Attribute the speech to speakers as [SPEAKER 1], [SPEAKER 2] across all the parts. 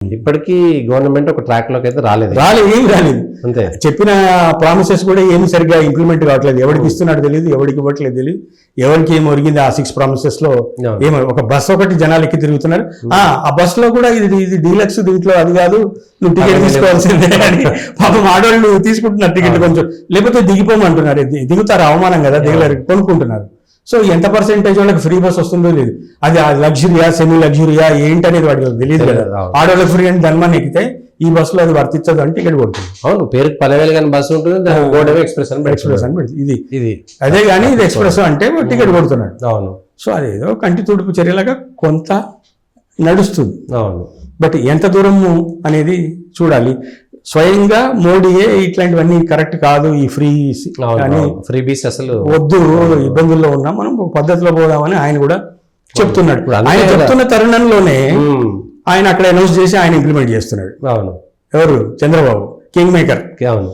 [SPEAKER 1] ఇప్పటికీ గవర్నమెంట్ ఒక ట్రాక్ లోకి అయితే రాలేదు
[SPEAKER 2] ఏం రాలేదు.
[SPEAKER 1] అంతే.
[SPEAKER 2] చెప్పిన ప్రామిసెస్ కూడా ఏమి సరిగ్గా ఇంప్లిమెంట్ కావట్లేదు. ఎవరికి ఇస్తున్నాడు తెలియదు, ఎవరికి ఇవ్వట్లేదు తెలియదు, ఎవరికి ఏమి ఒరిగింది ఆ 6 ప్రామిసెస్ లో ఏమో. ఒక బస్ ఒకటి జనాలు ఎక్కి తిరుగుతున్నారు. ఆ బస్ లో కూడా ఇది డీలక్స్, దీంట్లో అది కాదు, నువ్వు టికెట్ తీసుకోవాల్సిందే అని పాపం ఆడవాళ్ళు తీసుకుంటున్నారు టికెట్ కొంచెం, లేకపోతే దిగిపోమంటున్నారు. దిగుతారు, అవమానం కదా, దిగలేరు, కొనుక్కుంటున్నారు. సో ఎంత పర్సెంటేజ్ వాళ్ళకి ఫ్రీ బస్ వస్తుందో లేదు. అది లగ్జరీయా, సెమీ లగ్జరీయా ఏంటనేది వాడికి తెలియదు కదా. ఆడవాళ్ళకి ఫ్రీ అని ధన్మాన్ని ఎక్కితే ఈ బస్సులో అది వర్తించదు అని టికెట్ కొడుతుంది.
[SPEAKER 1] అవును, పేరుకి 10,000 కానీ బస్సు ఉంటుంది, ఎక్స్ప్రెస్ అని
[SPEAKER 2] పెడుతుంది. ఇది
[SPEAKER 1] అదే
[SPEAKER 2] కానీ ఇది ఎక్స్ప్రెస్ అంటే టికెట్ కొడుతున్నాడు.
[SPEAKER 1] అవును.
[SPEAKER 2] సో అదేదో కంటి తుడుపు చర్యలాగా కొంత నడుస్తుంది.
[SPEAKER 1] అవును.
[SPEAKER 2] బట్ ఎంత దూరము అనేది చూడాలి. స్వయంగా మోడీయే ఇట్లాంటివన్నీ కరెక్ట్ కాదు, ఈ
[SPEAKER 1] ఫ్రీ బీస్ అసలు
[SPEAKER 2] వద్దు, ఇబ్బందుల్లో ఉన్నాం, మనం ఒక పద్ధతిలో పోదామని ఆయన కూడా చెప్తున్నాడు. ఆయన చెప్తున్న తరుణంలోనే ఆయన అక్కడ అనౌన్స్ చేసి ఆయన ఇంప్లిమెంట్ చేస్తున్నాడు.
[SPEAKER 1] అవును.
[SPEAKER 2] ఎవరు? Chandrababu, king maker.
[SPEAKER 1] అవును.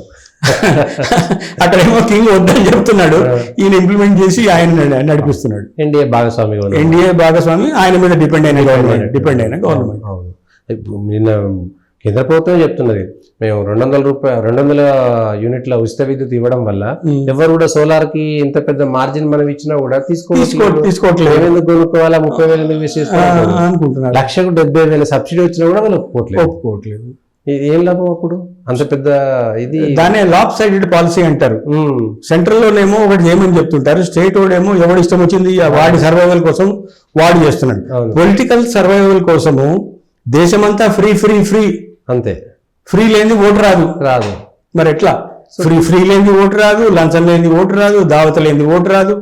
[SPEAKER 2] అక్కడేమో కింగ్ వద్దని చెప్తున్నాడు, ఈయన ఇంప్లిమెంట్ చేసి ఆయన నడిపిస్తున్నాడు.
[SPEAKER 1] ఎన్డీఏ
[SPEAKER 2] భాగస్వామి, ఆయన మీద డిపెండ్ అయిన గవర్నమెంట్.
[SPEAKER 1] నిన్న కేంద్ర ప్రభుత్వం చెప్తున్నది, మేము 200 యూనిట్ల ఉచిత విద్యుత్ ఇవ్వడం వల్ల ఎవరు కూడా సోలార్ కి ఇంత పెద్ద మార్జిన్ మనం ఇచ్చినా కూడా తీసుకోవట్లేదు. ఎందుకు కొనుక్కోవాలా, 30,000 ఎందుకు
[SPEAKER 2] అనుకుంటున్నారు.
[SPEAKER 1] 1,70,000 సబ్సిడీ వచ్చినా కూడా వాళ్ళు
[SPEAKER 2] ఒప్పుకోవట్లేదు.
[SPEAKER 1] ఏం లాభం అప్పుడు అంత పెద్ద ఇది?
[SPEAKER 2] దాన్ని లాప్ సైడెడ్ పాలసీ అంటారు. సెంట్రల్ లోనేమో ఒకటి ఏమని చెప్తుంటారు, స్టేట్ వాడేమో ఎవడు ఇష్టం వచ్చింది వాడి సర్వైవల్ కోసం వాడు చేస్తున్నాడు. పొలిటికల్ సర్వైవల్ కోసము దేశమంతా ఫ్రీ ఫ్రీ ఫ్రీ అంతే. ఫ్రీ లేని ఓటు రాదు. మరి ఎట్లా? ఫ్రీ లేని ఓటు రాదు, లంచం లేని ఓటు రాదు, దావత లేని ఓటు రాదు,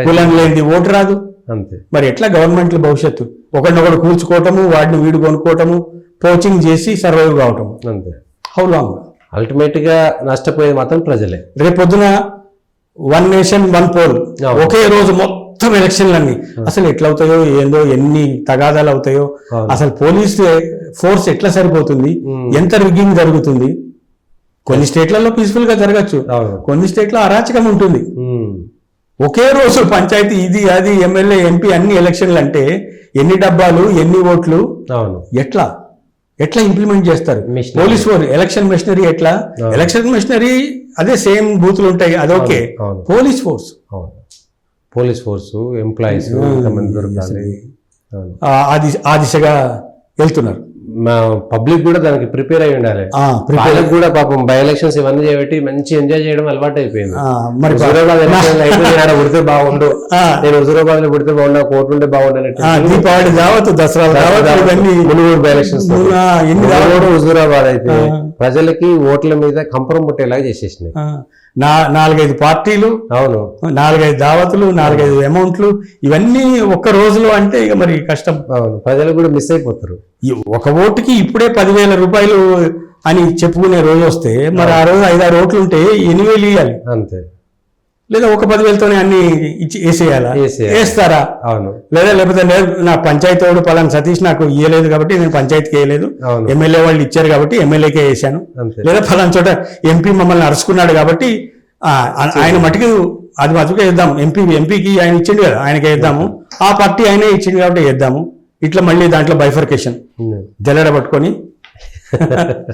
[SPEAKER 2] కులం లేని ఓటు రాదు.
[SPEAKER 1] అంతే.
[SPEAKER 2] మరి ఎట్లా గవర్నమెంట్ భవిష్యత్తు? ఒకరినొకడు కూల్చుకోవటము, వాడిని వీడు కొనుక్కోవటము, పోచింగ్ చేసి సర్వైవ్ కావటం.
[SPEAKER 1] అంతే.
[SPEAKER 2] How long?
[SPEAKER 1] అల్టిమేట్ గా నష్టపోయేది మాత్రం ప్రజలే.
[SPEAKER 2] రేపొద్దున 1 నేషన్ 1 పోల్ ఒకే రోజు మొత్తం ఎలక్షన్లన్నీ అసలు ఎట్లా అవుతాయో ఏందో, ఎన్ని తగాదాలు అవుతాయో, అసలు పోలీస్ ఫోర్స్ ఎట్లా సరిపోతుంది, ఎంత రిగ్గింగ్ జరుగుతుంది. కొన్ని స్టేట్లలో పీస్ఫుల్ గా జరగచ్చు, కొన్ని స్టేట్లో అరాచకం ఉంటుంది. ఒకే రోజు పంచాయతీ, ఇది అది, ఎమ్మెల్యే ఎంపీ అన్ని ఎలక్షన్లు అంటే ఎన్ని డబ్బాలు, ఎన్ని ఓట్లు, ఎట్లా ఇంప్లిమెంట్ చేస్తారు? పోలీస్ ఫోర్స్, ఎలక్షన్ మెషినరీ ఎట్లా? ఎలక్షన్ మెషినరీ అదే సేమ్ బూతులు ఉంటాయి, అదొకే.
[SPEAKER 1] పోలీస్ ఫోర్స్ ఎంప్లాయీస్ దొరకాలి,
[SPEAKER 2] ఆ దిశగా వెళ్తున్నారు.
[SPEAKER 1] పబ్లిక్ కూడా దానికి ప్రిపేర్ అయి ఉండాలి. వాళ్ళకి కూడా పాపం బై ఎలక్షన్స్ ఇవన్నీ చేయబట్టి మంచి ఎంజాయ్ చేయడం అలవాటు అయిపోయింది.
[SPEAKER 2] మరి
[SPEAKER 1] హుజూరాబాద్ ఎలక్షన్ అయితే పుడితే బాగుండు, నేను హుజూరాబాద్ లో పుడితే బాగుండా, కోర్టు ఉంటే బాగుండనట్టు.
[SPEAKER 2] దీపావళి కావచ్చు, దసరా
[SPEAKER 1] మునుగోడు బై ఎలక్షన్స్ హుజూరాబాద్ అయితే ప్రజలకి ఓట్ల మీద కంపరం పుట్టేలాగా చేసేసినాయి.
[SPEAKER 2] 4-5 పార్టీలు, అవును, 4-5 దావతులు, 4-5 అమౌంట్లు, ఇవన్నీ ఒక్క రోజులో అంటే ఇక మరి కష్టం.
[SPEAKER 1] అవును, ప్రజలు కూడా మిస్ అయిపోతారు.
[SPEAKER 2] ఒక ఓటుకి ఇప్పుడే 10,000 రూపాయలు అని చెప్పుకునే రోజు వస్తే మరి ఆ రోజు 5-6 ఓట్లు ఉంటే 8,000 ఇవ్వాలి
[SPEAKER 1] అంతే.
[SPEAKER 2] లేదా ఒక 10,000తోనే అన్ని వేసేయాలా? వేస్తారా? అవును. లేకపోతే నా పంచాయతీ వాడు పలానా సతీష్ నాకు ఇవ్వలేదు కాబట్టి నేను పంచాయతీకి వేయలేదు, ఎమ్మెల్యే వాళ్ళు ఇచ్చారు కాబట్టి ఎమ్మెల్యేకే వేసాను, లేదా పలానా చోట ఎంపీ మమ్మల్ని అరుచుకున్నాడు కాబట్టి ఆయన మటుకు అది మటుకే వేద్దాం, ఎంపీకి ఆయన ఇచ్చిండు కదా ఆయనకే వేద్దాము, ఆ పార్టీ ఆయనే ఇచ్చిండు కాబట్టి వేద్దాము. ఇట్లా మళ్ళీ దాంట్లో బైఫర్కేషన్ జల్లెడ పట్టుకొని